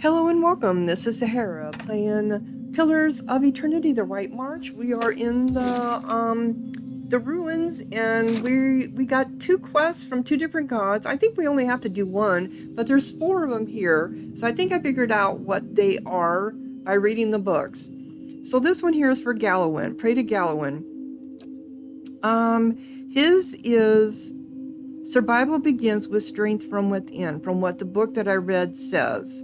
Hello and welcome. This is Sahara playing Pillars of Eternity: The Right March. We are in the ruins, and we got two quests from two different gods. I think we only have to do one, but there's four of them here. So I think I figured out what they are by reading the books. So this one here is for Gallowin. Pray to Gallowin. His is survival begins with strength from within, from what the book that I read says.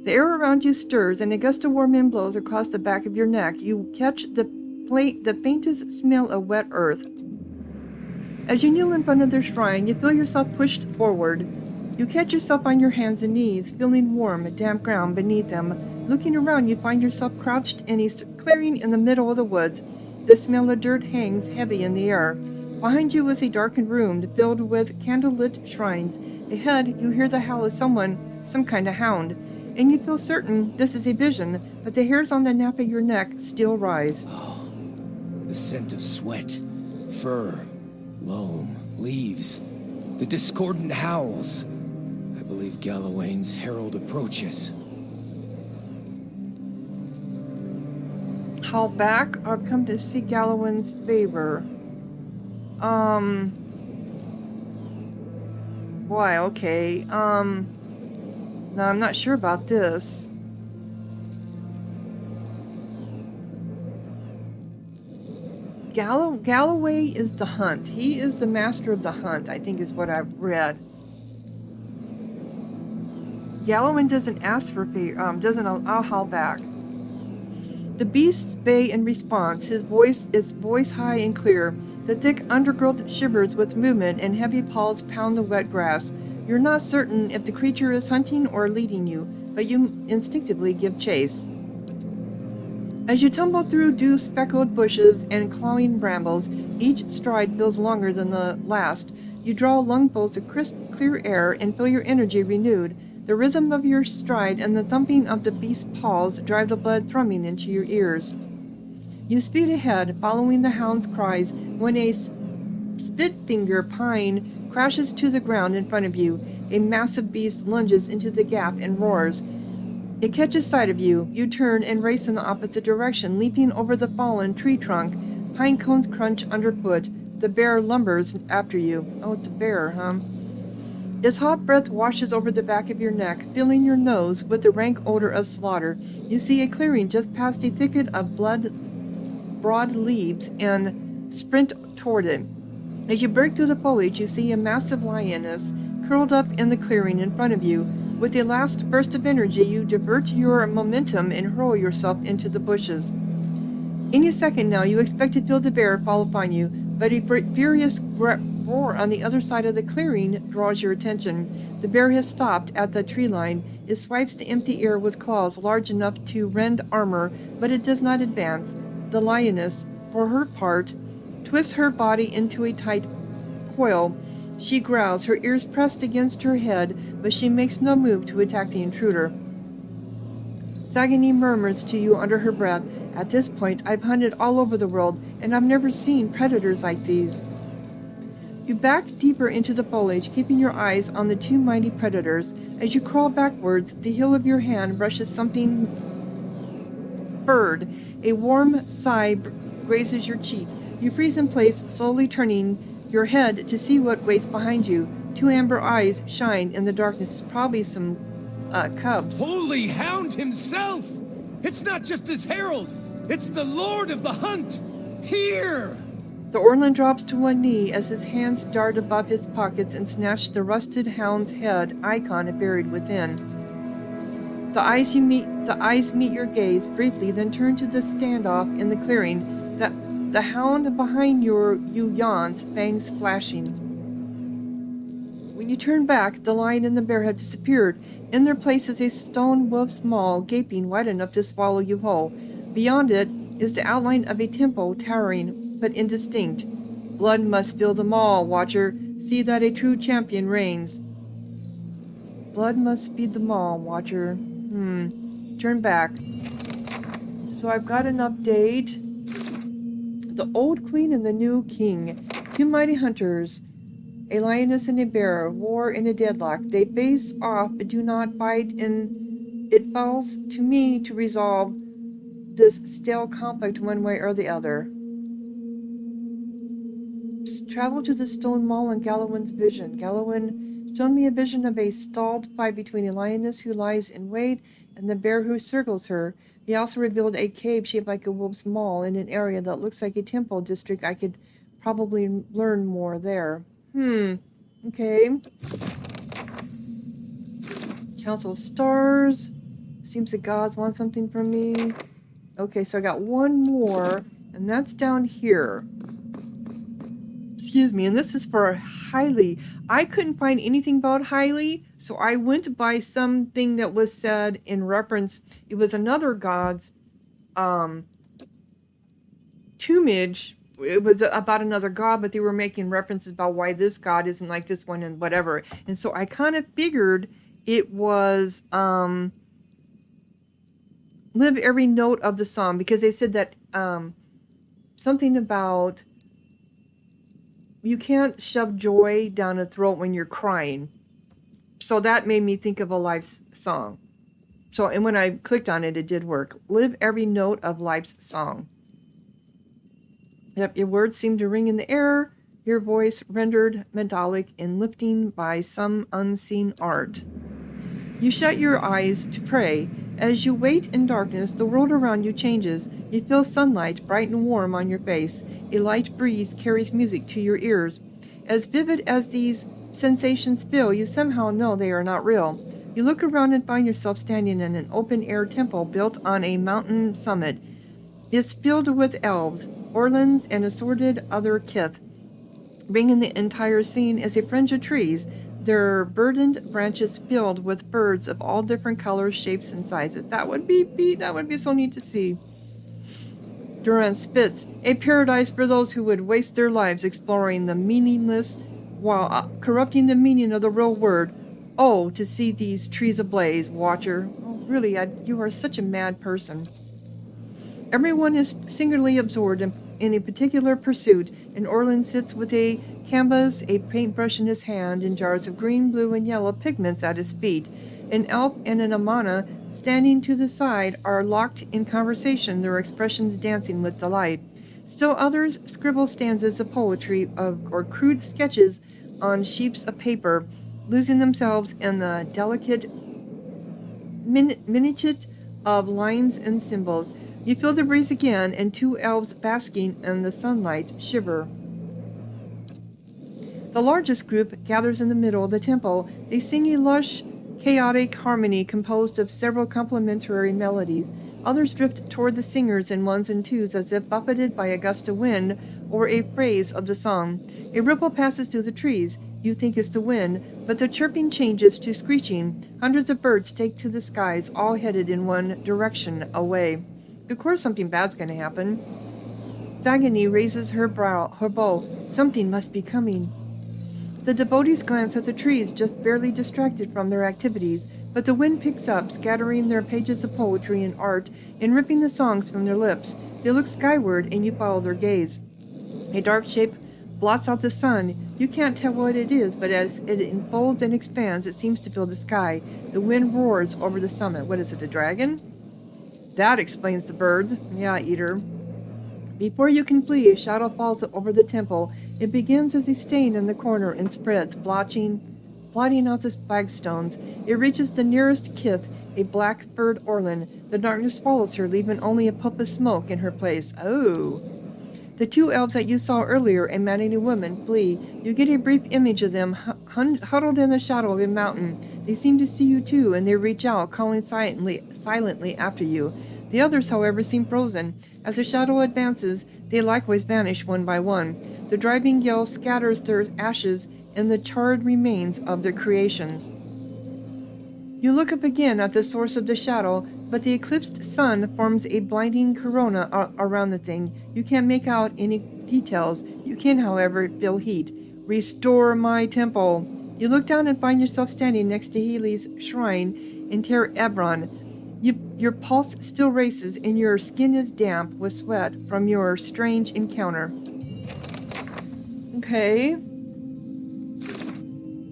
The air around you stirs, and a gust of warm wind blows across the back of your neck. You catch the faintest smell of wet earth. As you kneel in front of their shrine, you feel yourself pushed forward. You catch yourself on your hands and knees, feeling warm, damp ground beneath them. Looking around, you find yourself crouched in a clearing in the middle of the woods. The smell of dirt hangs heavy in the air. Behind you is a darkened room filled with candlelit shrines. Ahead, you hear the howl of someone, some kind of hound. And you feel certain this is a vision, but the hairs on the nape of your neck still rise. Oh, the scent of sweat, fur, loam, leaves, the discordant howls. I believe Galloway's herald approaches. Haul back, I've come to seek Gallowin's favor. Why, okay, no, I'm not sure about this. Galloway is the hunt. He is the master of the hunt, I think is what I've read. Galloway doesn't ask for favor, I'll haul back. The beasts bay in response, his voice high and clear. The thick undergrowth shivers with movement and heavy paws pound the wet grass. You're not certain if the creature is hunting or leading you, but you instinctively give chase. As you tumble through dew-speckled bushes and clawing brambles, each stride feels longer than the last. You draw lungfuls of crisp, clear air and feel your energy renewed. The rhythm of your stride and the thumping of the beast's paws drive the blood thrumming into your ears. You speed ahead, following the hound's cries, when a spitfinger pine crashes to the ground in front of you. A massive beast lunges into the gap and roars. It catches sight of you. You turn and race in the opposite direction, leaping over the fallen tree trunk. Pine cones crunch underfoot. The bear lumbers after you. Oh, it's a bear, huh? Its hot breath washes over the back of your neck, filling your nose with the rank odor of slaughter. You see a clearing just past a thicket of broad leaves and sprint toward it. As you break through the foliage, you see a massive lioness curled up in the clearing in front of you. With a last burst of energy, you divert your momentum and hurl yourself into the bushes. Any second now, you expect to feel the bear fall upon you, but a furious roar on the other side of the clearing draws your attention. The bear has stopped at the tree line. It swipes the empty air with claws large enough to rend armor, but it does not advance. The lioness, for her part, twists her body into a tight coil. She growls, her ears pressed against her head, but she makes no move to attack the intruder. Sagani murmurs to you under her breath, "At this point, I've hunted all over the world, and I've never seen predators like these." You back deeper into the foliage, keeping your eyes on the two mighty predators. As you crawl backwards, the heel of your hand brushes something furred. A warm sigh grazes your cheek. You freeze in place, slowly turning your head to see what waits behind you. Two amber eyes shine in the darkness, probably some cubs. Holy Hound himself! It's not just his herald, it's the Lord of the Hunt! Here! The Orlin drops to one knee as his hands dart above his pockets and snatch the rusted hound's head icon buried within. The eyes meet your gaze briefly, then turn to the standoff in the clearing. The hound behind you yawns, fangs flashing. When you turn back, the lion and the bear have disappeared. In their place is a stone wolf's maw, gaping wide enough to swallow you whole. Beyond it is the outline of a temple, towering but indistinct. Blood must fill the maw, Watcher. See that a true champion reigns. Blood must feed the maw, Watcher. Turn back. So I've got an update. The old queen and the new king. Two mighty hunters. A lioness and a bear, war in a deadlock. They face off but do not fight, and it falls to me to resolve this stale conflict one way or the other. Travel to the stone mall in Gallowin's vision. Gallowin showed me a vision of a stalled fight between a lioness who lies in wait and the bear who circles her. He also revealed a cave shaped like a wolf's maw in an area that looks like a temple district. I could probably learn more there. Okay. Council of Stars. Seems the gods want something from me. Okay, so I got one more, and that's down here. Excuse me, and this is for Hailey. I couldn't find anything about Hailey, so I went by something that was said in reference. It was another god's tombage. It was about another god, but they were making references about why this god isn't like this one and whatever. And so I kind of figured it was live every note of the song, because they said that something about you can't shove joy down a throat when you're crying. So that made me think of a life's song. So, and when I clicked on it, it did work. Live every note of life's song. Yep, your words seem to ring in the air, your voice rendered metallic and lifting by some unseen art. You shut your eyes to pray. As you wait in darkness, the world around you changes. You feel sunlight bright and warm on your face. A light breeze carries music to your ears. As vivid as these sensations feel, you somehow know they are not real. You look around and find yourself standing in an open-air temple built on a mountain summit. It's filled with elves, orlins, and assorted other kith. Ringing the entire scene is a fringe of trees, their verdant branches filled with birds of all different colors, shapes, and sizes. That would be so neat to see. Durant spits, a paradise for those who would waste their lives exploring the meaningless while corrupting the meaning of the real word. Oh, to see these trees ablaze, Watcher. Oh, really, you are such a mad person. Everyone is singularly absorbed in a particular pursuit, and Orlin sits with a canvas, a paintbrush in his hand, and jars of green, blue, and yellow pigments at his feet. An elf and an amana, standing to the side, are locked in conversation, their expressions dancing with delight. Still others scribble stanzas of poetry or crude sketches on sheets of paper, losing themselves in the delicate minutiae of lines and symbols. You feel the breeze again, and two elves basking in the sunlight shiver. The largest group gathers in the middle of the temple. They sing a lush, chaotic harmony composed of several complementary melodies. Others drift toward the singers in ones and twos as if buffeted by a gust of wind or a phrase of the song. A ripple passes through the trees. You think it's the wind, but the chirping changes to screeching. Hundreds of birds take to the skies, all headed in one direction away. Of course something bad's going to happen. Sagani raises her bow. Something must be coming. The devotees glance at the trees, just barely distracted from their activities, but the wind picks up, scattering their pages of poetry and art, and ripping the songs from their lips. They look skyward, and you follow their gaze. A dark shape blots out the sun. You can't tell what it is, but as it unfolds and expands, it seems to fill the sky. The wind roars over the summit. What is it, a dragon? That explains the birds. Yeah, eater. Before you can flee, a shadow falls over the temple. It begins as a stain in the corner and spreads, blotting out the flagstones. It reaches the nearest kith, a black-furred Orlin. The darkness swallows her, leaving only a puff of smoke in her place. Oh! The two elves that you saw earlier, a man and a woman, flee. You get a brief image of them huddled in the shadow of a mountain. They seem to see you too, and they reach out, calling silently after you. The others, however, seem frozen. As the shadow advances, they likewise vanish one by one. The driving gale scatters their ashes and the charred remains of their creations. You look up again at the source of the shadow, but the eclipsed sun forms a blinding corona around the thing. You can't make out any details. You can, however, feel heat. Restore my temple. You look down and find yourself standing next to Healy's shrine in Ter Ebron. Your pulse still races, and your skin is damp with sweat from your strange encounter. Okay.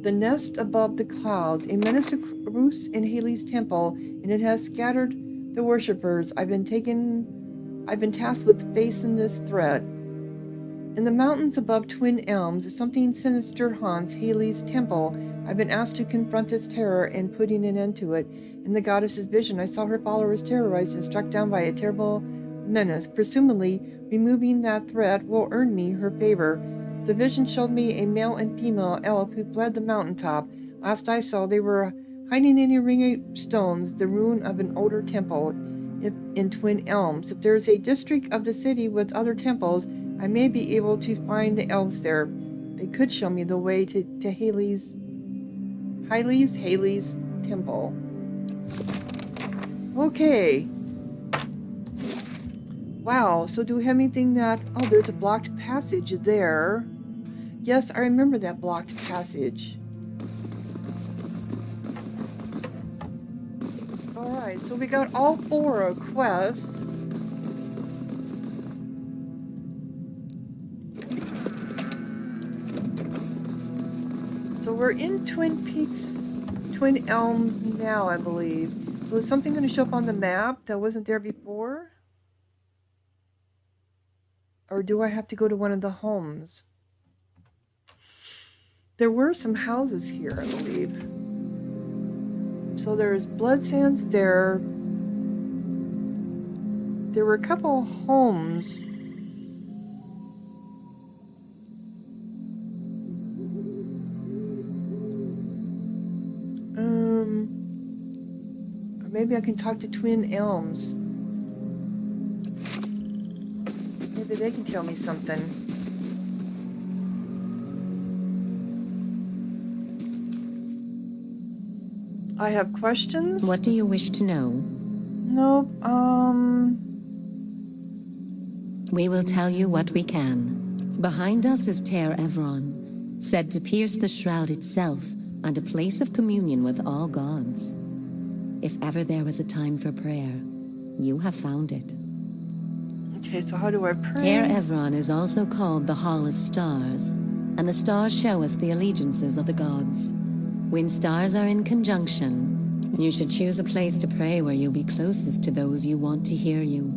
The nest above the clouds. A menace roosts in Haley's temple, and it has scattered the worshippers. I've been tasked with facing this threat. In the mountains above Twin Elms, something sinister haunts Haley's temple. I've been asked to confront this terror and putting an end to it. In the goddess's vision, I saw her followers terrorized and struck down by a terrible menace. Presumably, removing that threat will earn me her favor. The vision showed me a male and female elf who fled the mountaintop. Last I saw, they were hiding in a ring of stones, the ruin of an older temple in Twin Elms. If there is a district of the city with other temples, I may be able to find the elves there. They could show me the way to Haley's temple. Okay. Wow, so do we have anything that... Oh, there's a blocked passage there. Yes, I remember that blocked passage. Alright, so we got all 4 quests. So we're in Twin Peaks, Twin Elms now, I believe. So is something going to show up on the map that wasn't there before? Or do I have to go to one of the homes? There were some houses here, I believe. So there's Blood Sands there. There were a couple homes. Or maybe I can talk to Twin Elms. Maybe they can tell me something. I have questions. What do you wish to know? Nope, We will tell you what we can. Behind us is Ter Evron, said to pierce the shroud itself and a place of communion with all gods. If ever there was a time for prayer, you have found it. Okay, so how do I pray? Ter Evron is also called the Hall of Stars, and the stars show us the allegiances of the gods. When stars are in conjunction, you should choose a place to pray where you'll be closest to those you want to hear you.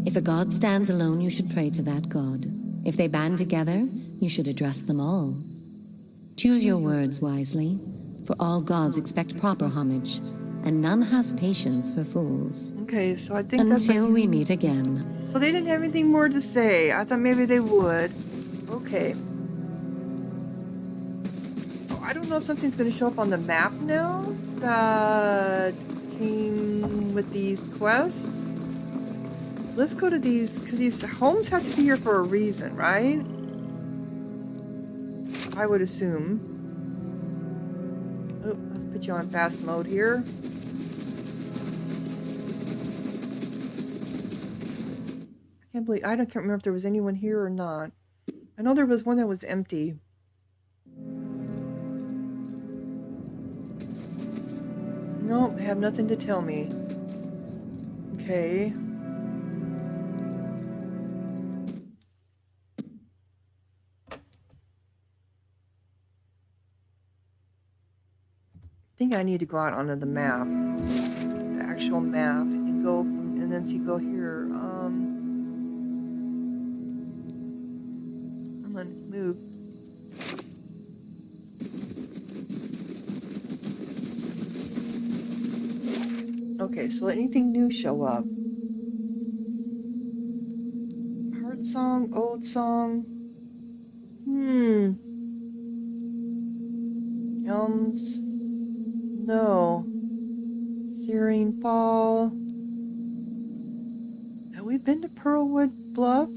If a god stands alone, you should pray to that god. If they band together, you should address them all. Choose your words wisely, for all gods expect proper homage, and none has patience for fools. Okay, so I think Until we meet again. So they didn't have anything more to say. I thought maybe they would. Okay. So I don't know if something's going to show up on the map now that came with these quests. Let's go to these, because these homes have to be here for a reason, right? I would assume. Oh, let's put you on fast mode here. I can't remember if there was anyone here or not. I know there was one that was empty. Nope, they have nothing to tell me. Okay. I think I need to go out onto the map. The actual map. And go, and then go here. Move. Okay, so let anything new show up. Heart song, old song. Elms. No. Searing Fall. Have we been to Pearlwood Bluff?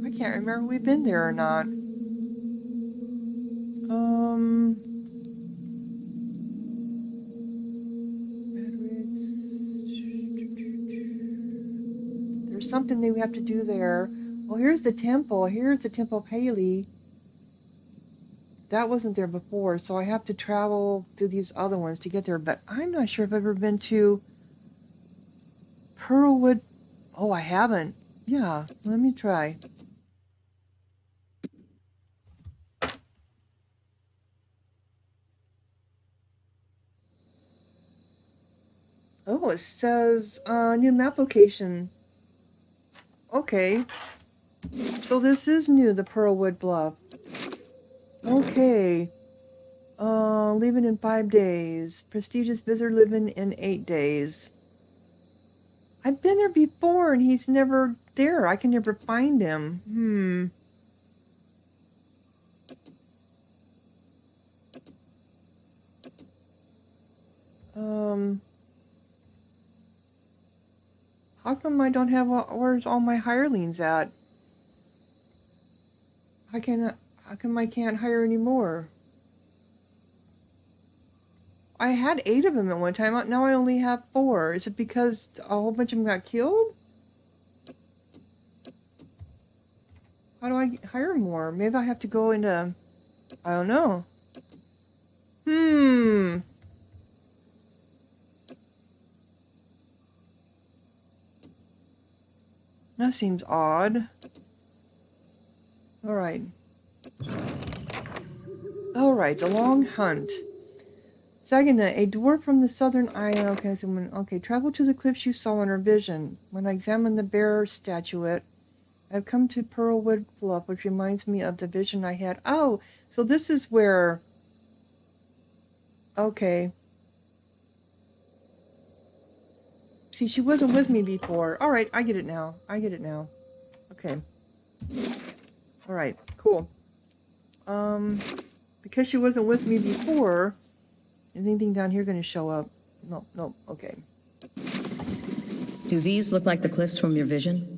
I can't remember if we've been there or not. There's something that we have to do there. Well, here's the temple. Here's the Temple of Haley. That wasn't there before, so I have to travel to these other ones to get there. But I'm not sure if I've ever been to Pearlwood. Oh, I haven't. Yeah, let me try. Oh, it says new map location. Okay. So this is new, the Pearlwood Bluff. Okay. Leaving in 5 days. Prestigious visitor living in 8 days. I've been there before and he's never there. I can never find him. How come I don't have where's all my hirelings at? How come I can't hire anymore? I had 8 of them at one time. Now I only have 4. Is it because a whole bunch of them got killed? How do I hire more? Maybe I have to go into... I don't know. That seems odd. Alright. Alright, the long hunt. Sagani, a dwarf from the southern island. Okay, travel to the cliffs you saw in her vision. When I examined the bear statuette, I've come to Pearlwood Bluff, which reminds me of the vision I had. Oh, so this is where... Okay. See, she wasn't with me before. Alright, I get it now. Okay. Alright, cool. Because she wasn't with me before, is anything down here going to show up? Nope, okay. Do these look like the cliffs from your vision?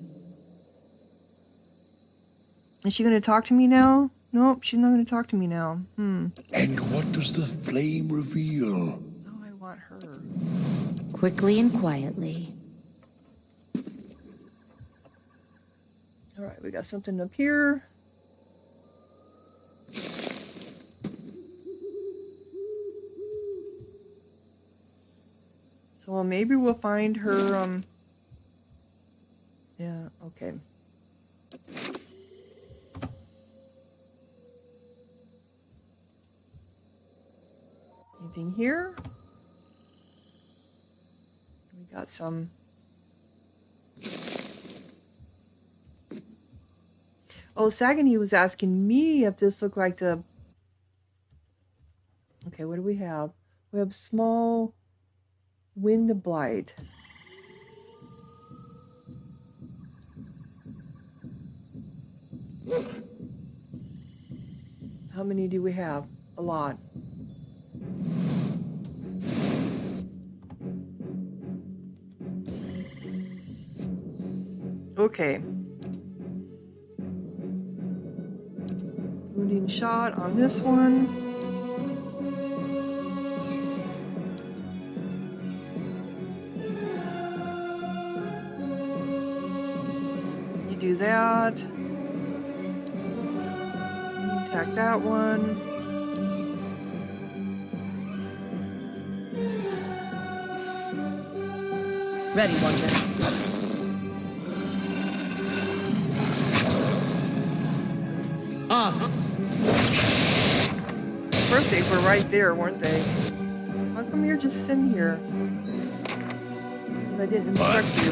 Is she going to talk to me now? Nope, she's not going to talk to me now. And what does the flame reveal? Oh, I want her. Quickly and quietly. Alright, we got something up here. So maybe we'll find her, yeah, okay. Anything here? We got some... Oh, Sagani was asking me if this looked like the... Okay, what do we have? We have small wind blight. How many do we have? A lot. Okay. Wounding shot on this one. You do that. Attack that one. Ready, Watcher. First they were right there, weren't they? How come you're just sitting here? I didn't instruct you.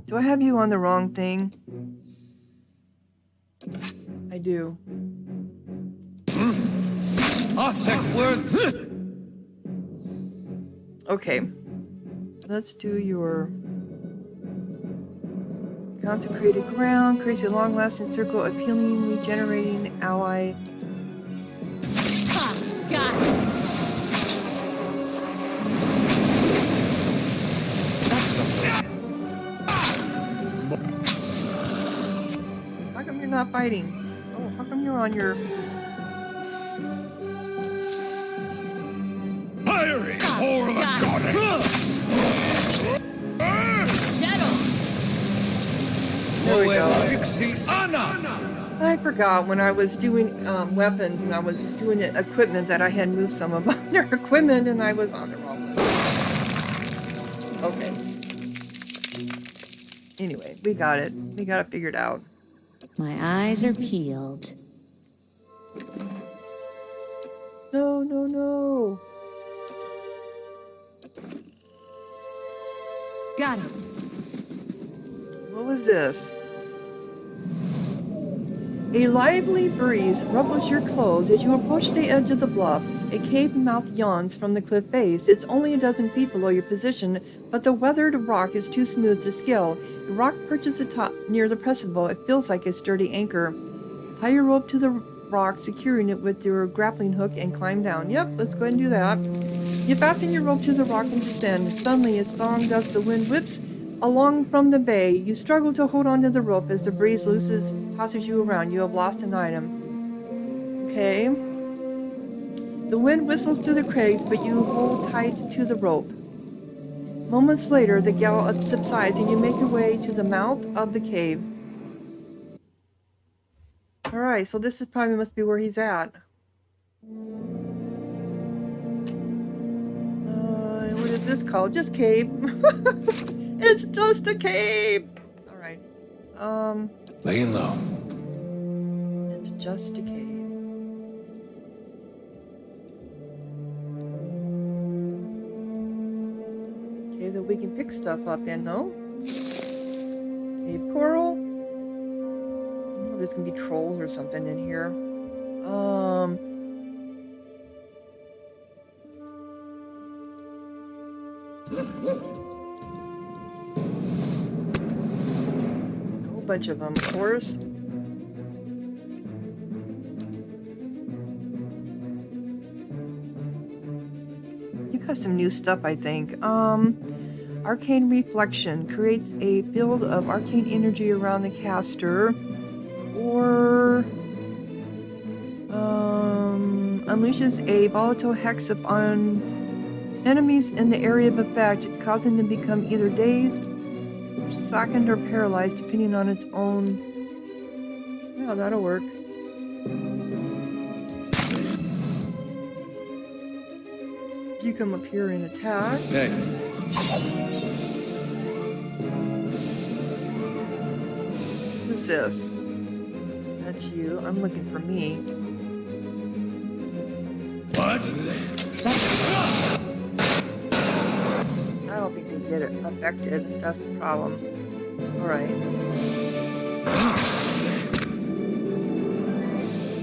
Do I have you on the wrong thing? I do. Okay. Let's do your consecrated ground. Creates a long-lasting circle of healing, regenerating ally. Got it. How come you're not fighting? Oh, how come you're on your... Fiery core of a goddess! There we go. I forgot when I was doing weapons and I was doing equipment that I had moved some of their equipment and I was on the wrong list. Okay. Anyway, we got it. We got it figured out. My eyes are peeled. No, no, no. Got it. What was this? A lively breeze ruffles your clothes as you approach the edge of the bluff. A cave mouth yawns from the cliff face. It's only a dozen feet below your position, but the weathered rock is too smooth to scale. A rock perches atop near the precipice. It feels like a sturdy anchor. Tie your rope to the rock, securing it with your grappling hook, and climb down. Yep, let's go ahead and do that. You fasten your rope to the rock and descend. Suddenly, a strong gust of wind whips along from the bay. You struggle to hold onto the rope as the breeze tosses you around. You have lost an item. Okay. The wind whistles through the crags, but you hold tight to the rope. Moments later, the gale subsides and you make your way to the mouth of the cave. Alright, so this is probably must be where he's at. What is this called? Just cave. It's just a cave. Alright. Laying low. It's just a cave. Okay, that we can pick stuff up in though. Cave coral. Oh, there's gonna be trolls or something in here. A whole bunch of them, of course. You got some new stuff, I think. Arcane Reflection creates a field of arcane energy around the caster, or unleashes a volatile hex upon enemies in the area of effect, causing them to become either dazed, slackened, or paralyzed, depending on its own. Yeah, that'll work. You come up here and attack. Hey. Who's this? That's you. I'm looking for me. What? I don't think they get it affected. That's the problem. Alright.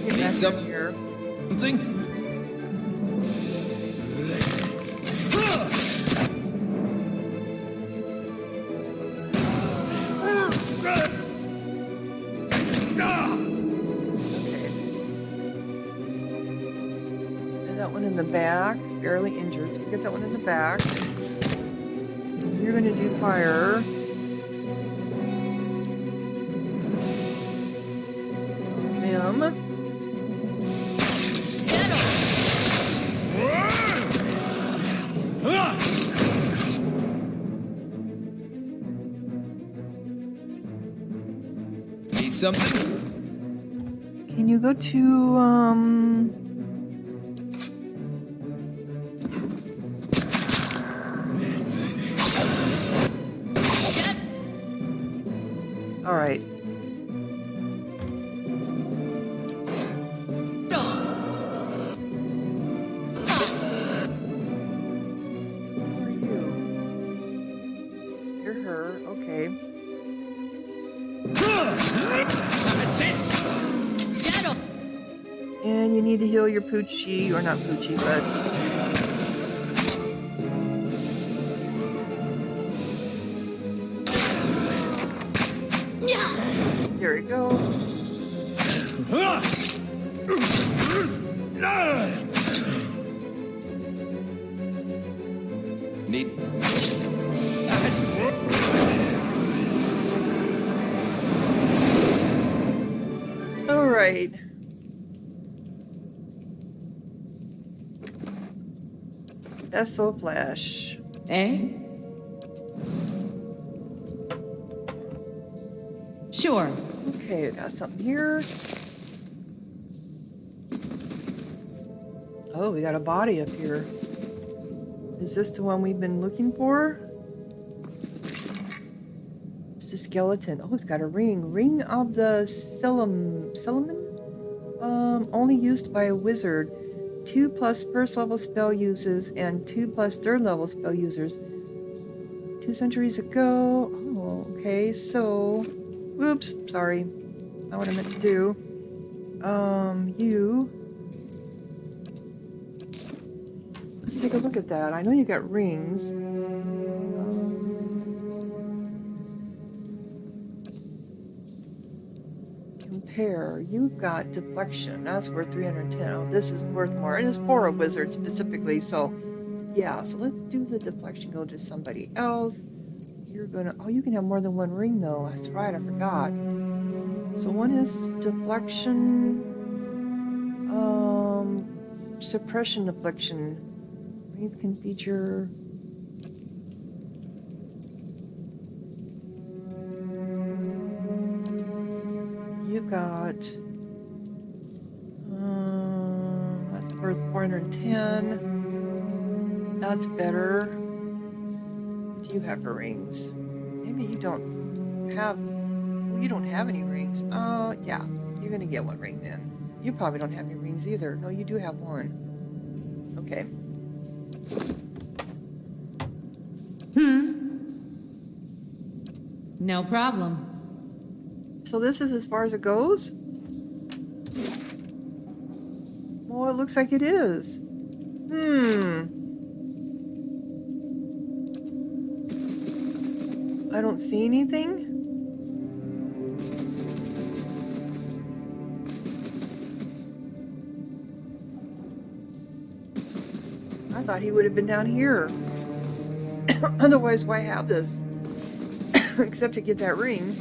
Get back in here. Something? That one in the back, barely injured. So we get that one in the back. You're going to do fire. Them. Need something? Can you go to all right. Who are you? You're her. Okay. That's it. And you need to heal your Poochie, or not Poochie, but there we go. Need. All right. SO Flash. Eh? Sure. Okay, we got something here. Oh, we got a body up here. Is this the one we've been looking for? It's a skeleton. Oh, it's got a ring. Ring of the Solomon? Only used by a wizard. 2+ first level spell uses and 2+ third level spell users. 2 centuries ago. Oh, okay, so. Oops, sorry. Not what I meant to do. You. Let's take a look at that. I know you got rings. Compare. You've got deflection. That's worth 310. Oh, this is worth more. And it's for a wizard specifically, so yeah. So let's do the deflection. Go to somebody else. You're gonna. Oh, you can have more than one ring though. That's right. I forgot. So one is deflection. Suppression deflection. Rings can feature. You got. That's worth 410. That's better. Do you have for rings? Maybe you don't have. Well, you don't have any rings. Yeah. You're gonna get one ring then. You probably don't have any rings either. No, you do have one. Okay. No problem. So this is as far as it goes? Well, it looks like it is. I don't see anything. I thought he would have been down here. Otherwise, why have this? Except to get that ring.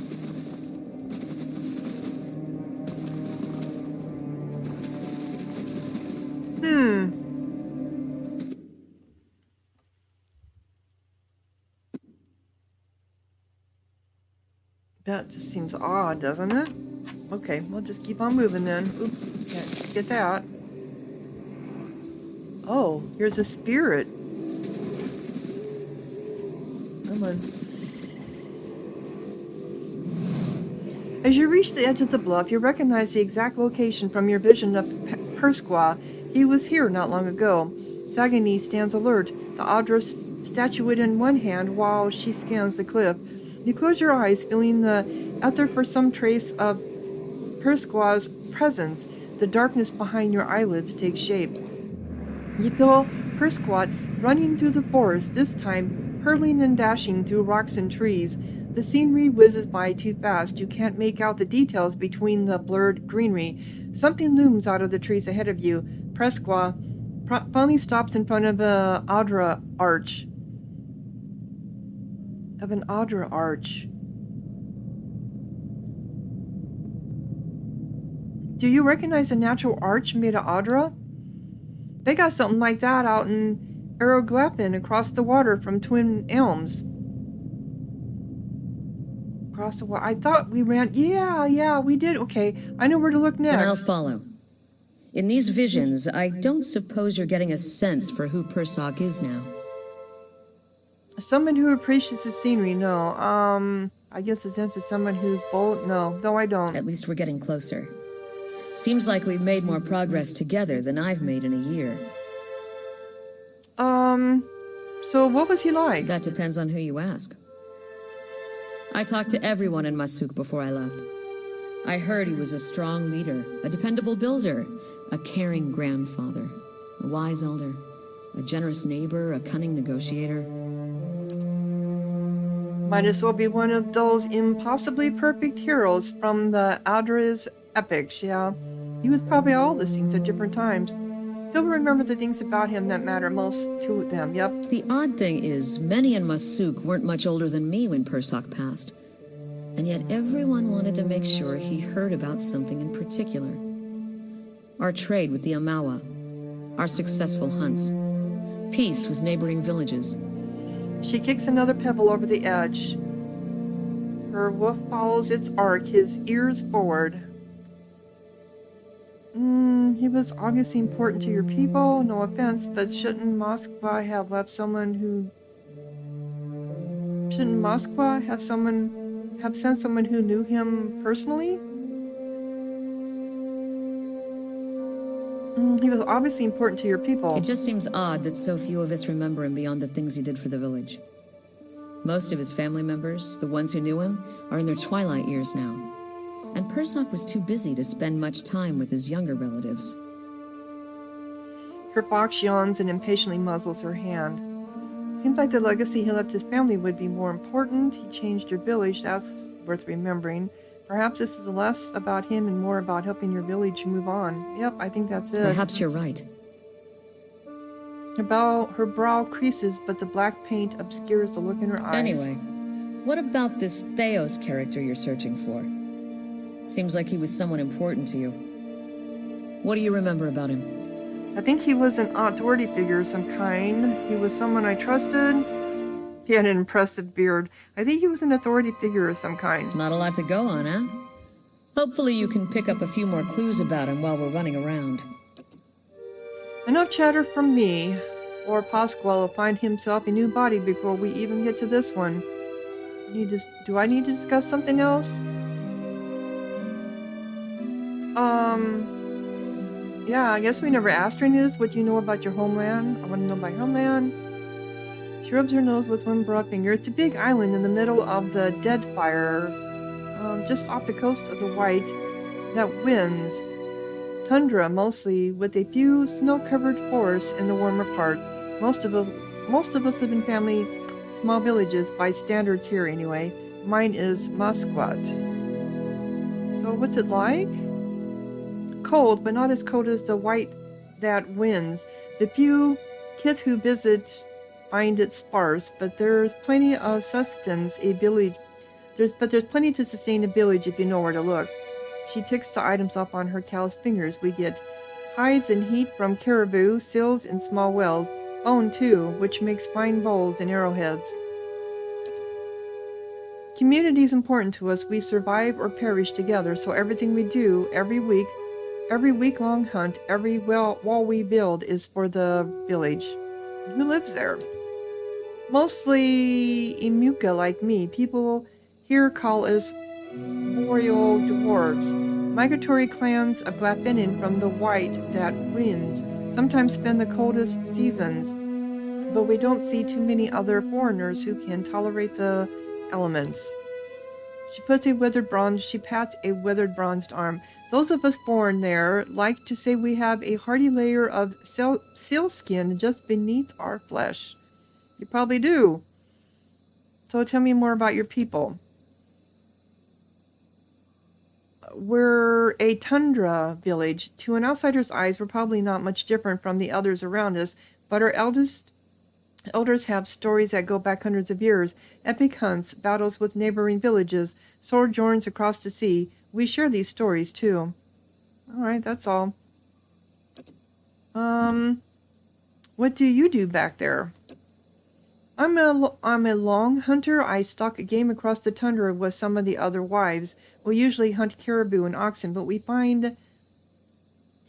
That just seems odd, doesn't it? Okay, we'll just keep on moving then. Oops, can't get that. Oh, here's a spirit. Come on. As you reach the edge of the bluff, you recognize the exact location from your vision of Persqua. He was here not long ago. Sagani stands alert, the Audra statuette in one hand while she scans the cliff. You close your eyes, feeling the ether for some trace of Persqua's presence. The darkness behind your eyelids takes shape. You feel Persquats running through the forest, this time hurling and dashing through rocks and trees. The scenery whizzes by too fast. You can't make out the details between the blurred greenery. Something looms out of the trees ahead of you. Persqua finally stops in front of an Audra arch. Do you recognize a natural arch made of Audra? They got something like that out in Aroglepin across the water from Twin Elms. Across the water. I thought we ran. Yeah, we did. Okay, I know where to look next. And I'll follow. In these visions, I don't suppose you're getting a sense for who Persog is now. Someone who appreciates the scenery, no. I guess the sense of someone who's bold, no, I don't. At least we're getting closer. Seems like we've made more progress together than I've made in a year. So what was he like? That depends on who you ask. I talked to everyone in Masuk before I left. I heard he was a strong leader, a dependable builder, a caring grandfather, a wise elder, a generous neighbor, a cunning negotiator. Might as well be one of those impossibly perfect heroes from the Audra's epics, yeah. He was probably all these things at different times. He'll remember the things about him that matter most to them, yep. The odd thing is, many in Masuk weren't much older than me when Persok passed. And yet everyone wanted to make sure he heard about something in particular. Our trade with the Amawa, our successful hunts, peace with neighboring villages. She kicks another pebble over the edge. Her wolf follows its arc, his ears forward. He was obviously important to your people, no offense, but shouldn't Moskva have sent someone who knew him personally? He was obviously important to your people. It just seems odd that so few of us remember him beyond the things he did for the village. Most of his family members, the ones who knew him, are in their twilight years now. And Persock was too busy to spend much time with his younger relatives. Her fox yawns and impatiently muzzles her hand. Seems like the legacy he left his family would be more important. He changed your village. That's worth remembering. Perhaps this is less about him and more about helping your village move on. Yep, I think that's it. Perhaps you're right. Her brow creases, but the black paint obscures the look in her eyes. Anyway, what about this Theos character you're searching for? Seems like he was someone important to you. What do you remember about him? I think he was an authority figure of some kind. He was someone I trusted. He had an impressive beard. I think he was an authority figure of some kind. Not a lot to go on, huh? Hopefully you can pick up a few more clues about him while we're running around. Enough chatter from me, or Pasquale will find himself a new body before we even get to this one. Do I need to discuss something else? Yeah, I guess we never asked her any of this. What do you know about your homeland? I want to know about your homeland. She rubs her nose with one broad finger. It's a big island in the middle of the Deadfire, just off the coast of the White, that winds. Tundra, mostly, with a few snow-covered forests in the warmer parts. Most of us live in family, small villages, by standards here anyway. Mine is Musquat. So what's it like? Cold, but not as cold as the White that winds. The few kids who visit find it sparse, but there's plenty of sustenance a village. There's plenty to sustain a village if you know where to look. She ticks the items off on her calloused fingers. We get hides and heat from caribou, seals in small wells, bone too, which makes fine bowls and arrowheads. Community is important to us. We survive or perish together, so everything we do every week-long hunt, every wall we build is for the village. Who lives there? Mostly Imuka like me. People here call us boreal dwarves. Migratory clans of Glapinin from the White that winds sometimes spend the coldest seasons, but we don't see too many other foreigners who can tolerate the elements. She pats a withered bronzed arm. Those of us born there like to say we have a hardy layer of seal skin just beneath our flesh. You probably do. So tell me more about your people. We're a tundra village. To an outsider's eyes, we're probably not much different from the others around us, but our elders have stories that go back hundreds of years. Epic hunts, battles with neighboring villages, sojourns across the sea. We share these stories, too. Alright, that's all. What do you do back there? I'm a long hunter. I stalk a game across the tundra with some of the other wives. We usually hunt caribou and oxen, but we find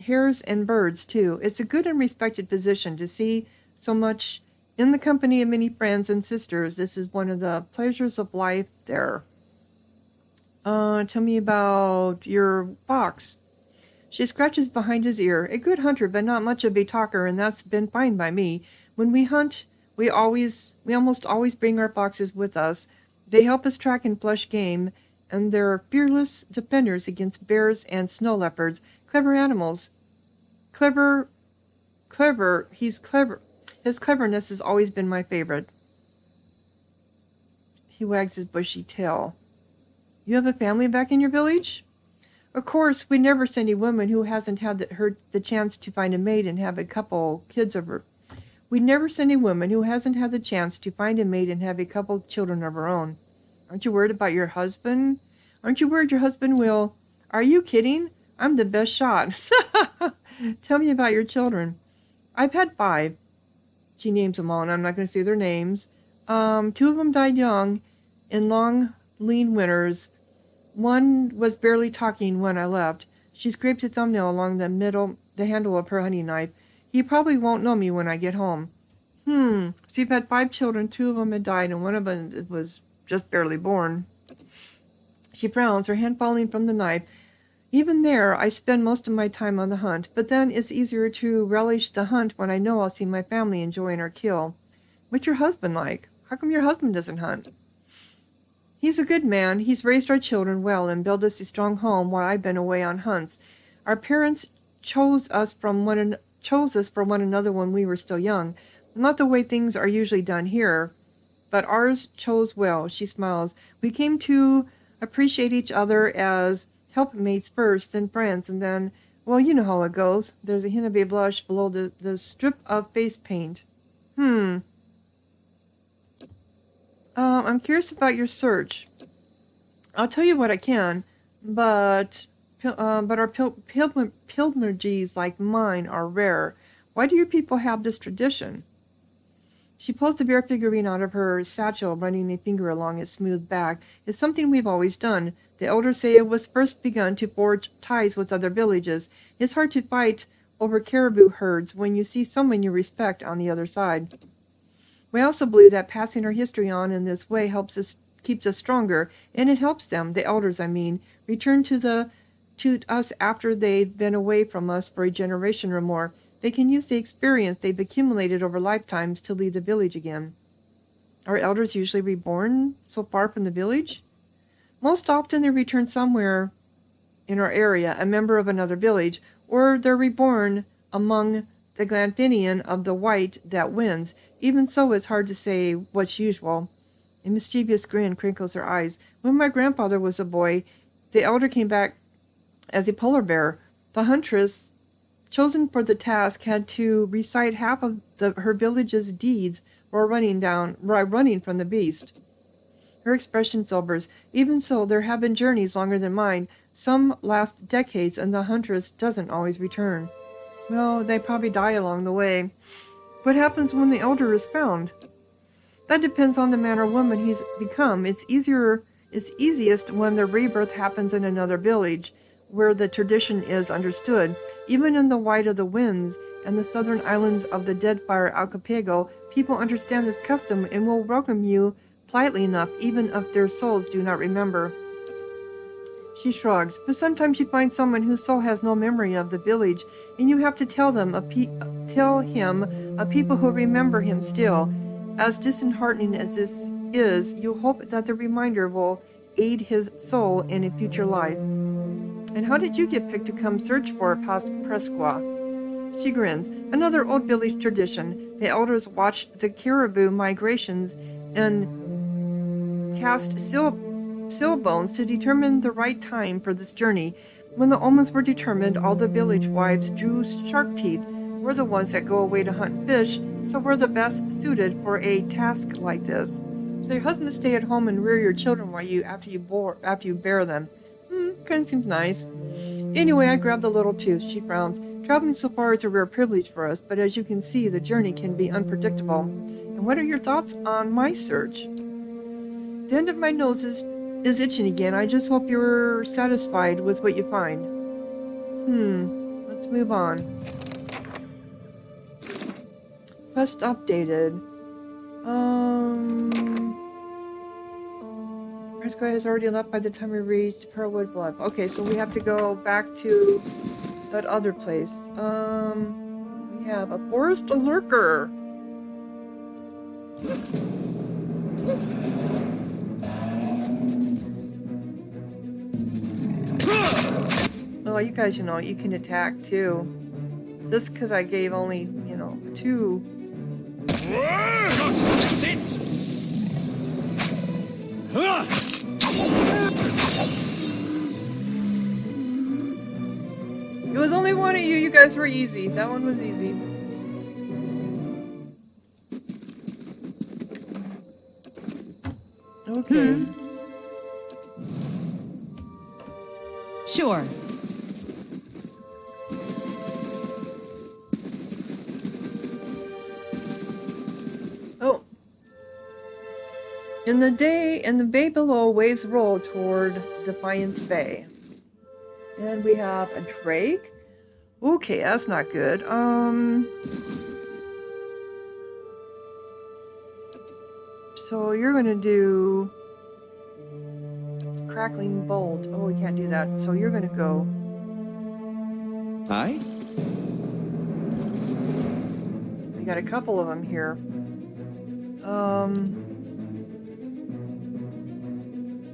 hares and birds, too. It's a good and respected position to see so much in the company of many friends and sisters. This is one of the pleasures of life there. Tell me about your fox. She scratches behind his ear. A good hunter, but not much of a talker, and that's been fine by me. When we hunt, we almost always bring our foxes with us. They help us track and flush game, and they're fearless defenders against bears and snow leopards. Clever animals. Clever. He's clever. His cleverness has always been my favorite. He wags his bushy tail. You have a family back in your village? Of course, we never send a woman who hasn't had the chance to find a mate and have a couple kids of her. We never send a woman who hasn't had the chance to find a mate and have a couple children of her own. Aren't you worried about your husband? Aren't you worried your husband will? Are you kidding? I'm the best shot. Tell me about your children. I've had 5. She names them all, and I'm not going to say their names. 2 of them died young, in long, lean winters. One was barely talking when I left. She scrapes a thumbnail along the handle of her hunting knife. He probably won't know me when I get home. So you've had 5 children, 2 of them had died, and one of them was just barely born. She frowns, her hand falling from the knife. Even there, I spend most of my time on the hunt, but then it's easier to relish the hunt when I know I'll see my family enjoying our kill. What's your husband like? How come your husband doesn't hunt? He's a good man. He's raised our children well and built us a strong home while I've been away on hunts. Our parents chose us for one another when we were still young. Not the way things are usually done here, but ours chose well. She smiles. We came to appreciate each other as helpmates first, then friends, and then, well, you know how it goes. There's a hint of a blush below the strip of face paint. I'm curious about your search. I'll tell you what I can, but our pilgrimages like mine are rare. Why do your people have this tradition? She pulls the bear figurine out of her satchel, running a finger along its smooth back. It's something we've always done. The elders say it was first begun to forge ties with other villages. It's hard to fight over caribou herds when you see someone you respect on the other side. We also believe that passing our history on in this way keeps us stronger, and it helps them, the elders I mean, return to us after they've been away from us for a generation or more. They can use the experience they've accumulated over lifetimes to lead the village again. Are elders usually reborn so far from the village? Most often they return somewhere in our area, a member of another village, or they're reborn among the Glanfinian of the white that wins. Even so, it's hard to say what's usual. A mischievous grin crinkles her eyes. When my grandfather was a boy, the elder came back as a polar bear. The huntress chosen for the task had to recite half of her village's deeds while running from the beast. Her expression sobers. Even so, there have been journeys longer than mine. Some last decades, and the huntress doesn't always return. Well, they probably die along the way. What happens when the elder is found? That depends on the man or woman he's become. It's easiest when the rebirth happens in another village, where the tradition is understood. Even in the White of the Winds and the southern islands of the Deadfire Archipelago, people understand this custom and will welcome you politely enough, even if their souls do not remember. She shrugs, but sometimes you find someone whose soul has no memory of the village, and you have to tell him of people who remember him still. As disheartening as this is, you hope that the reminder will aid his soul in a future life. And how did you get picked to come search for Presqua? She grins. Another old village tradition. The elders watched the caribou migrations and cast seal bones to determine the right time for this journey. When the omens were determined, all the village wives drew shark teeth. We're the ones that go away to hunt fish, so we're the best suited for a task like this. So your husband stay at home and rear your children after you bear them. Kind of seems nice. Anyway, I grabbed the little tooth. She frowns. Traveling so far is a rare privilege for us, but as you can see, the journey can be unpredictable. And what are your thoughts on my search? The end of my nose is itching again. I just hope you're satisfied with what you find. Let's move on. Quest updated. Prescott has already left by the time we reached Pearlwood Bluff. Okay, so we have to go back to that other place. We have a forest lurker. Oh, you guys, you can attack too. Just because I gave only, 2. That's it! It was only one of you. You guys were easy. That one was easy. Okay. Sure. Oh. In the bay below, waves roll toward Defiance Bay. And we have a drake. Okay, that's not good. So you're gonna do Crackling Bolt. Oh, we can't do that. So you're gonna go Aye? We got a couple of them here.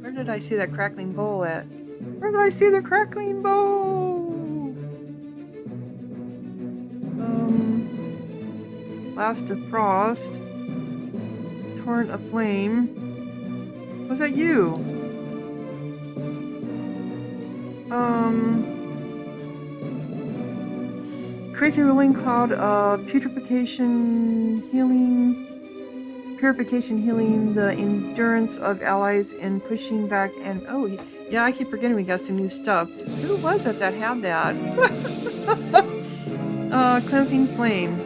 Where did I see that crackling bowl at? Where did I see the crackling bowl? Blast of frost. Torrent of flame. Was that you? Crazy rolling cloud of purification healing the endurance of allies in pushing back and oh yeah, I keep forgetting we got some new stuff. Who was it that had that? Cleansing flame.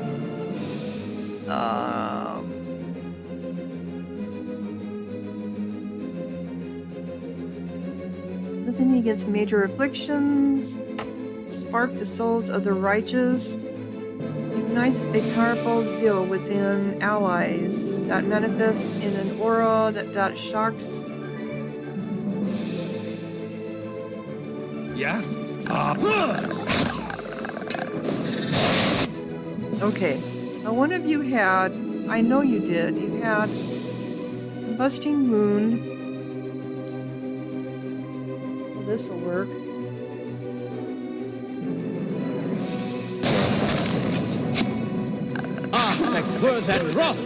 Nothing against major afflictions. Spark the souls of the righteous. Ignites a powerful zeal within allies that manifests in an aura that shocks. Yeah? Okay. Now one of you had, I know you did, you had combusting wound. Well, this'll work. Worth and wrath!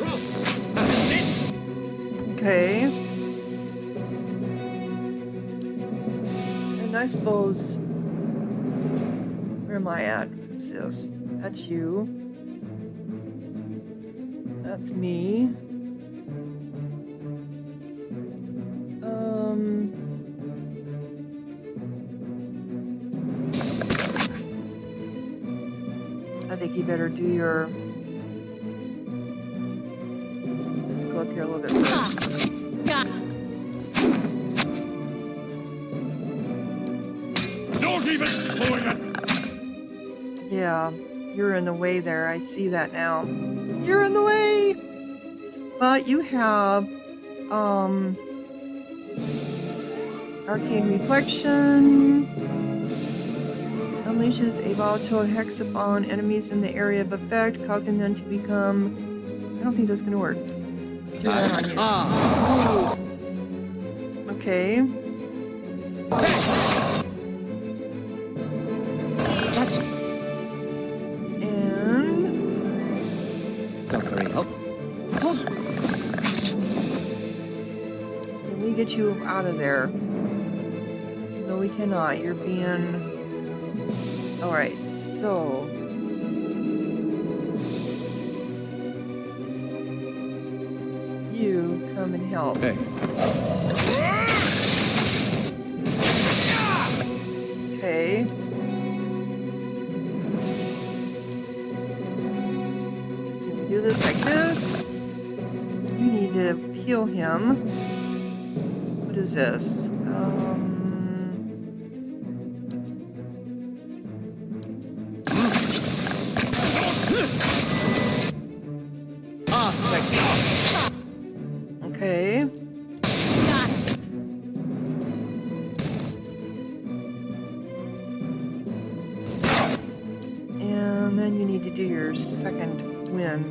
That's it! Okay. And I suppose... Where am I at? Who's this? That's you. That's me. I think you better do your... Go up here a little bit first. Don't even point it! Yeah, you're in the way there. I see that now. You're in the way! But you have, Arcane Reflection. Unleashes a volatile hex upon enemies in the area of effect, causing them to become... I don't think that's gonna work. Do that on you. Okay. And Not very helpful. can we get you out of there? No, we cannot. You're being... Alright, so... You come and help. Hey. Okay. Can we do this like this? You need to heal him. What is this? Okay. And then you need to do your second wind.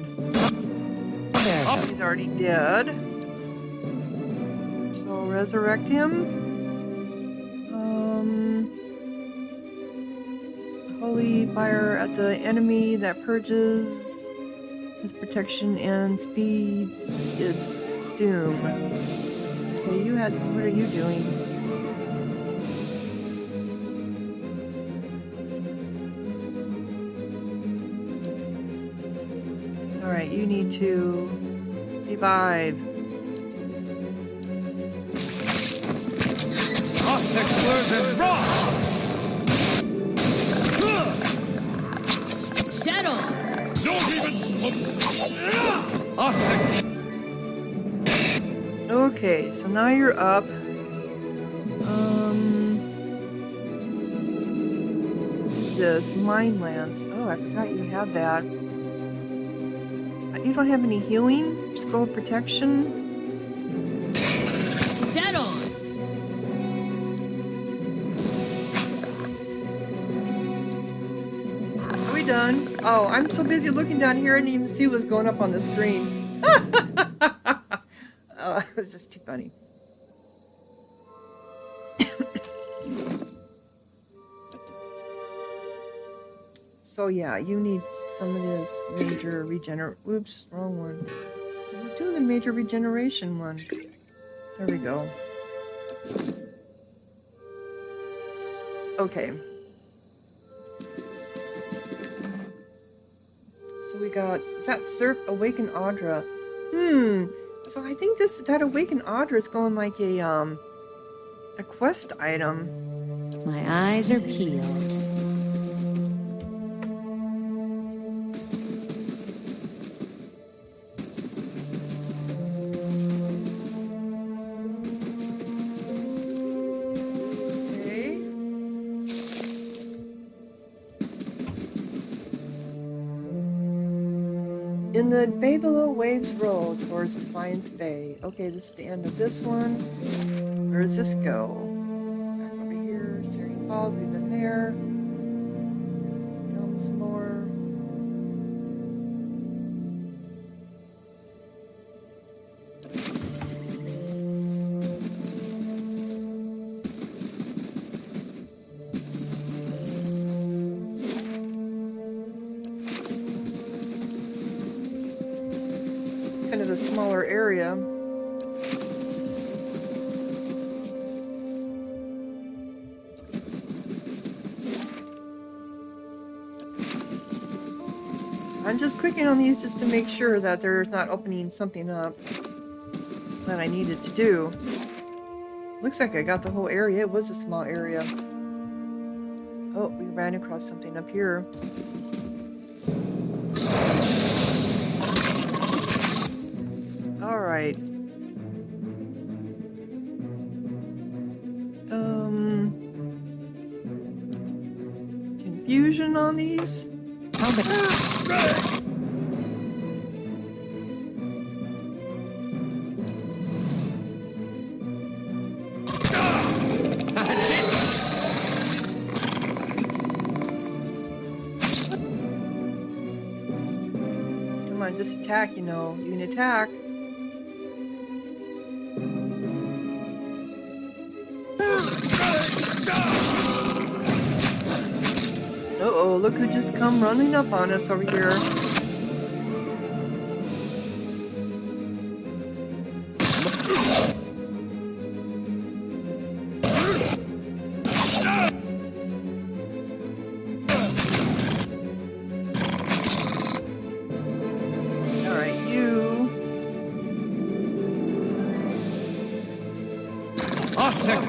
He's already dead. So resurrect him. Holy fire at the enemy that purges his protection and speeds its doom. Okay, you had. What are you doing? Alright, you need to revive. Dead on! Okay, so now you're up. What's this? Minelands. Oh, I forgot you had that. You don't have any healing? Scroll of protection? Dead on! we done? Oh, I'm so busy looking down here I didn't even see what's going up on the screen. Oh, it's just too funny. So yeah, you need some of this major oops, wrong one. Let's do the major regeneration one. There we go. Okay. So we got, is that Surf Awaken Audra? So I think that Awaken Audra is going like a quest item. My eyes are peeled. In the bay below, waves roll towards Defiance Bay. Okay, this is the end of this one. Where does this go? Back over here, Syrian Falls, we've been there. Some more. Kind of a smaller area. I'm just clicking on these just to make sure that there's not opening something up that I needed to do. Looks like I got the whole area. It was a small area. Oh, we ran across something up here. Alright. Confusion on these? Come on, just attack, you know. You can attack. Uh-oh, look who just come running up on us over here. Alright, you. Awesome.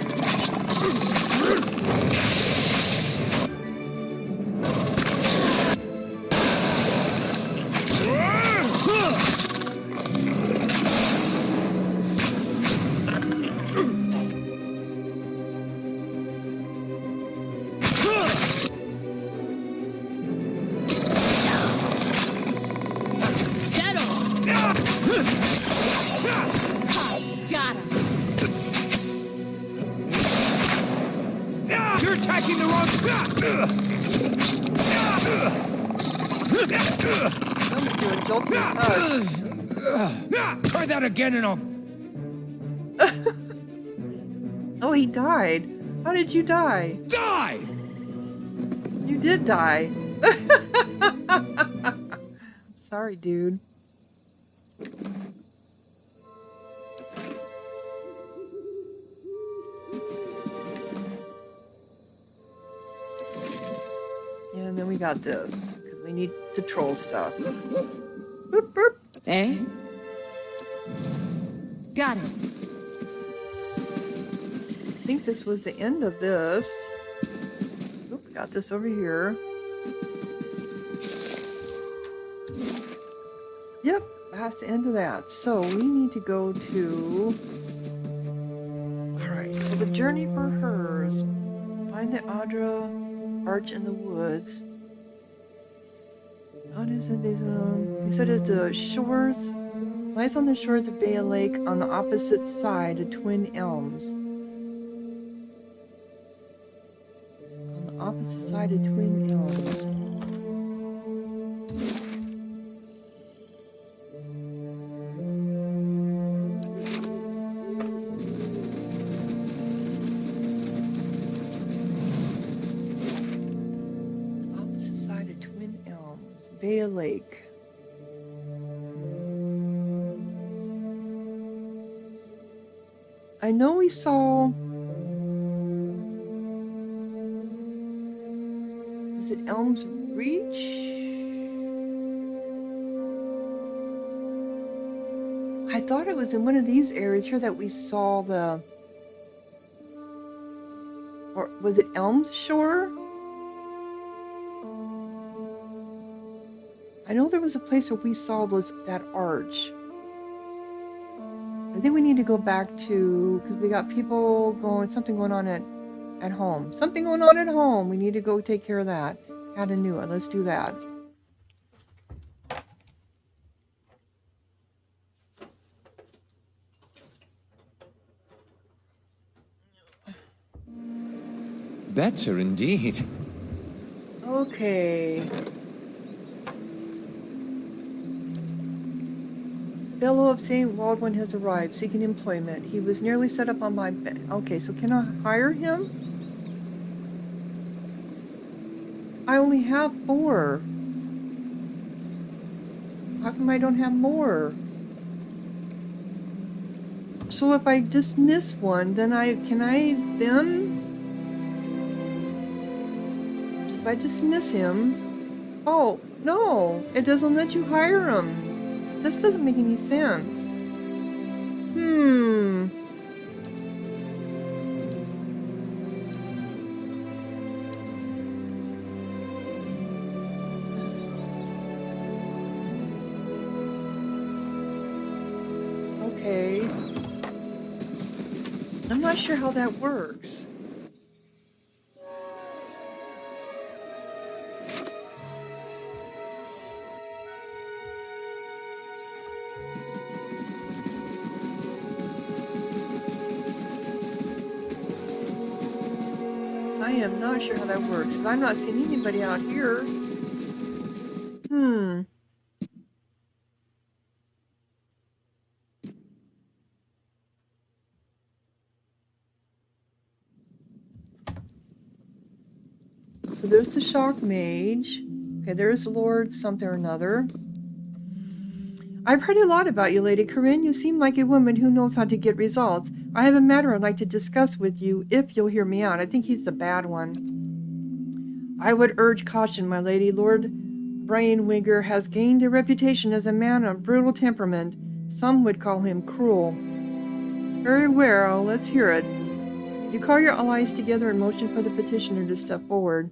You're attacking the wrong spot! Try that again and I'll... Oh, he died. How did you die? Die! You did die. Sorry, dude. And then we got this, because we need to troll stuff. Boop, boop. Eh? Got it. I think this was the end of this. Oop, got this over here. Yep, that's the end of that. So we need to go to... Alright, so the journey for hers. Find the Audra Arch in the woods. How does it? He said it's the shores. Lies on the shores of Bay Lake on the opposite side of Twin Elms. On the opposite side of Twin Elms. Bay Lake. I know we saw... Is it Elm's Reach? I thought it was in one of these areas here that we saw the... Or was it Elm's Shore? I know there was a place where we saw that arch. I think we need to go back to, because we got people going, something going on at home. Something going on at home. We need to go take care of that. Chattanooga. Let's do that. Better indeed. Okay. Fellow of St. Waldwin has arrived, seeking employment. He was nearly set up on my bed. Okay, so can I hire him? I only have 4. How come I don't have more? So if I dismiss one, then so if I dismiss him, oh, no, it doesn't let you hire him. This doesn't make any sense. Okay. I'm not sure how that works. I am not sure how that works, because I'm not seeing anybody out here. So there's the Shock Mage. Okay, there's Lord something or another. I've heard a lot about you, Lady Corinne. You seem like a woman who knows how to get results. I have a matter I'd like to discuss with you, if you'll hear me out. I think he's the bad one. I would urge caution, my lady. Lord Brainwinger has gained a reputation as a man of brutal temperament. Some would call him cruel. Very well, let's hear it. You call your allies together and motion for the petitioner to step forward.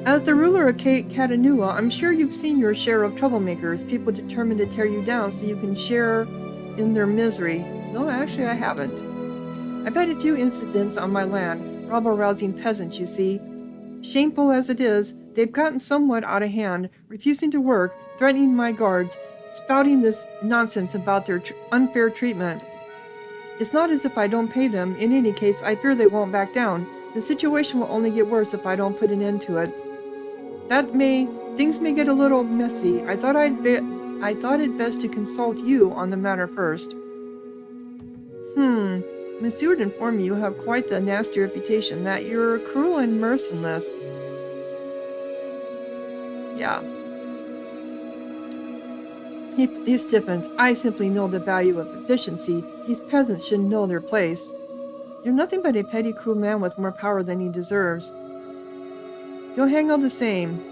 As the ruler of Chattanooga, I'm sure you've seen your share of troublemakers, people determined to tear you down so you can share in their misery. No, actually I haven't. I've had a few incidents on my land, rabble-rousing peasants, you see. Shameful as it is, they've gotten somewhat out of hand, refusing to work, threatening my guards, spouting this nonsense about their unfair treatment. It's not as if I don't pay them. In any case, I fear they won't back down. The situation will only get worse if I don't put an end to it. Things may get a little messy. I thought it best to consult you on the matter first. Miss Seward informed me you have quite the nasty reputation, that you're cruel and merciless. Yeah. He stiffens. I simply know the value of efficiency. These peasants should know their place. You're nothing but a petty, cruel man with more power than he deserves. You'll hang all the same.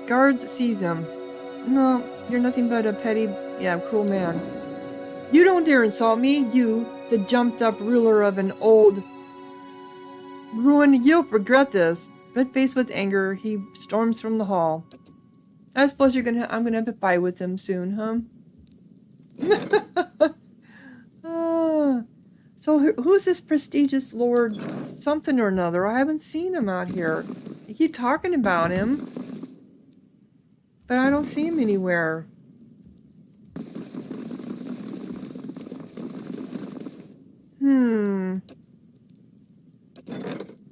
Guards seize him. No, you're nothing but a petty, cruel man. You don't dare insult me, you, the jumped-up ruler of an old ruin. You'll regret this. Red-faced with anger, he storms from the hall. I suppose I'm gonna have to fight with him soon, huh? So who's this prestigious Lord something or another? I haven't seen him out here. You keep talking about him, but I don't see him anywhere.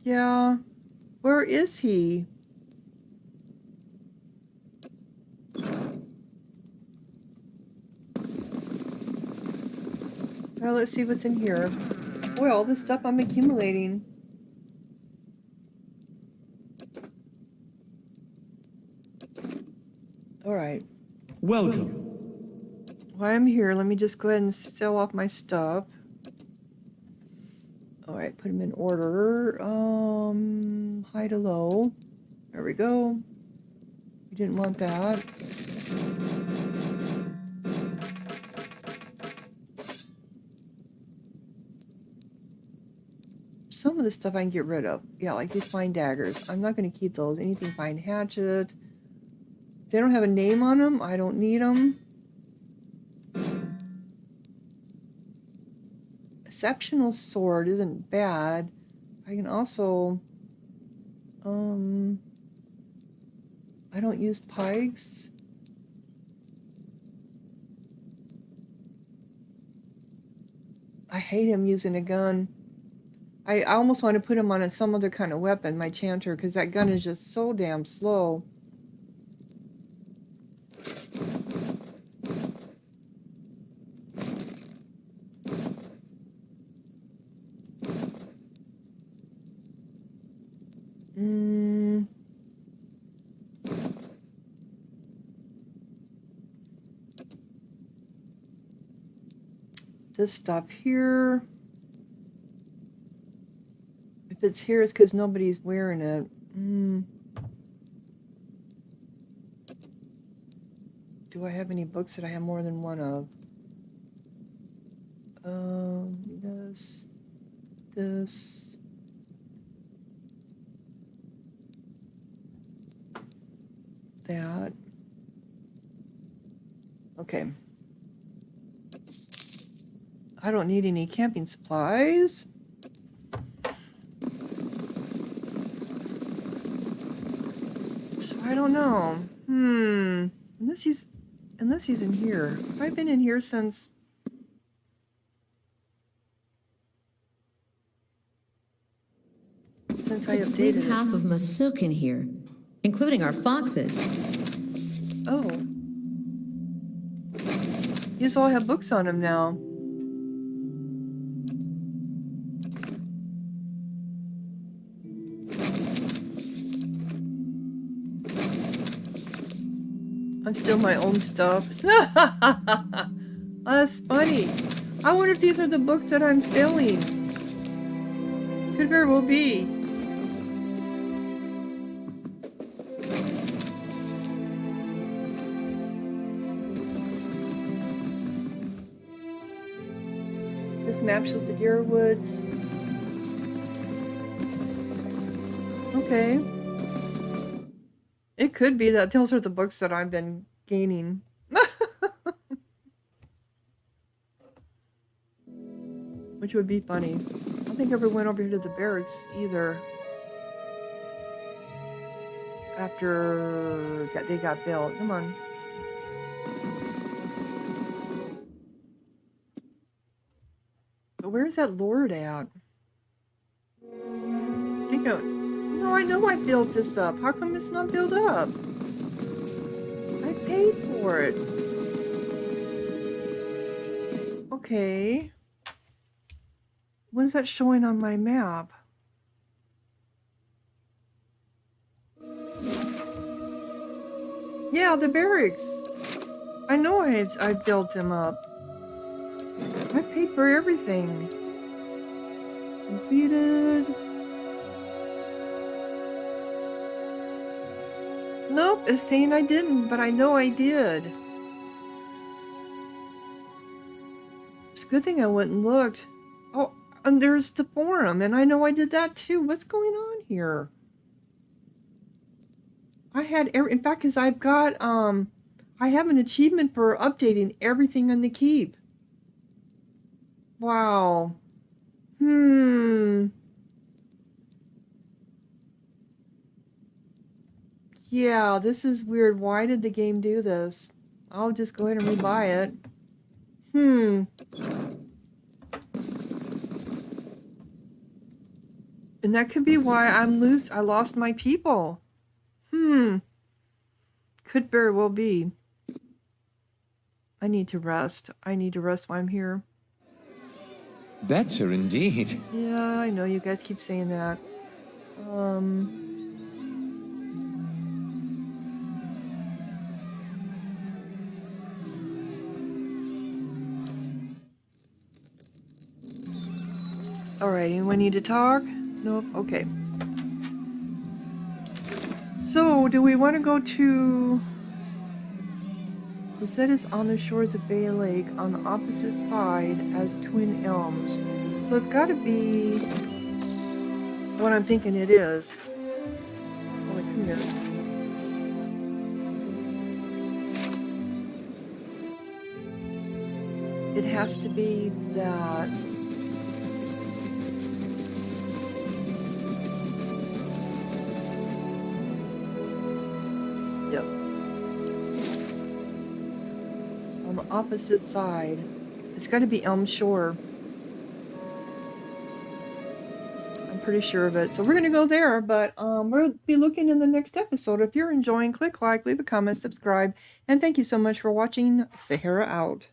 Yeah. Where is he? Well, let's see what's in here. Boy, all this stuff I'm accumulating. All right. Welcome. While I'm here, let me just go ahead and sell off my stuff. All right, put them in order. High to low. There we go. You didn't want that. Some of the stuff I can get rid of. Yeah, like these fine daggers. I'm not going to keep those. Anything fine hatchet. They don't have a name on them. I don't need them. Exceptional sword isn't bad. I can also... I don't use pikes. I hate him using a gun. I almost want to put him on some other kind of weapon, my chanter, because that gun is just so damn slow. This stuff here. If it's here, it's because nobody's wearing it. Do I have any books that I have more than one of? This. That. Okay. I don't need any camping supplies. So I don't know. Unless he's in here. I've been in here since I Could sleep updated half it. of Masuk in here, including our foxes. Oh. These all have books on them now. I'm still my own stuff. That's funny. I wonder if these are the books that I'm selling. Could very well be. This map shows the deer woods. Okay. It could be that those are the books that I've been gaining. Which would be funny. I don't think I ever went over here to the barracks either. After they got built. Come on. But where's that lord at? No, I know I built this up. How come it's not built up? I paid for it. Okay. What is that showing on my map? Yeah, the barracks. I know I built them up. I paid for everything. Completed. Nope, it's saying I didn't, but I know I did. It's a good thing I went and looked. Oh, and there's the forum, and I know I did that too. What's going on here? I had in fact, because I've got I have an achievement for updating everything on the keep. Wow. Yeah, this is weird. Why did the game do this? I'll just go ahead and rebuy it. And that could be why I lost my people. Could very well be. I need to rest. I need to rest while I'm here. Better indeed. Yeah, I know you guys keep saying that. Alright, anyone need to talk? Nope, okay. So, do we want to go to... He said it's on the shores of Bay Lake on the opposite side as Twin Elms. So it's got to be what I'm thinking it is. Oh, come here. It has to be that... Yep. On the opposite side. It's got to be Elm Shore. I'm pretty sure of it. So we're going to go there, but we'll be looking in the next episode. If you're enjoying, click like, leave a comment, subscribe, and thank you so much for watching. Sahara out.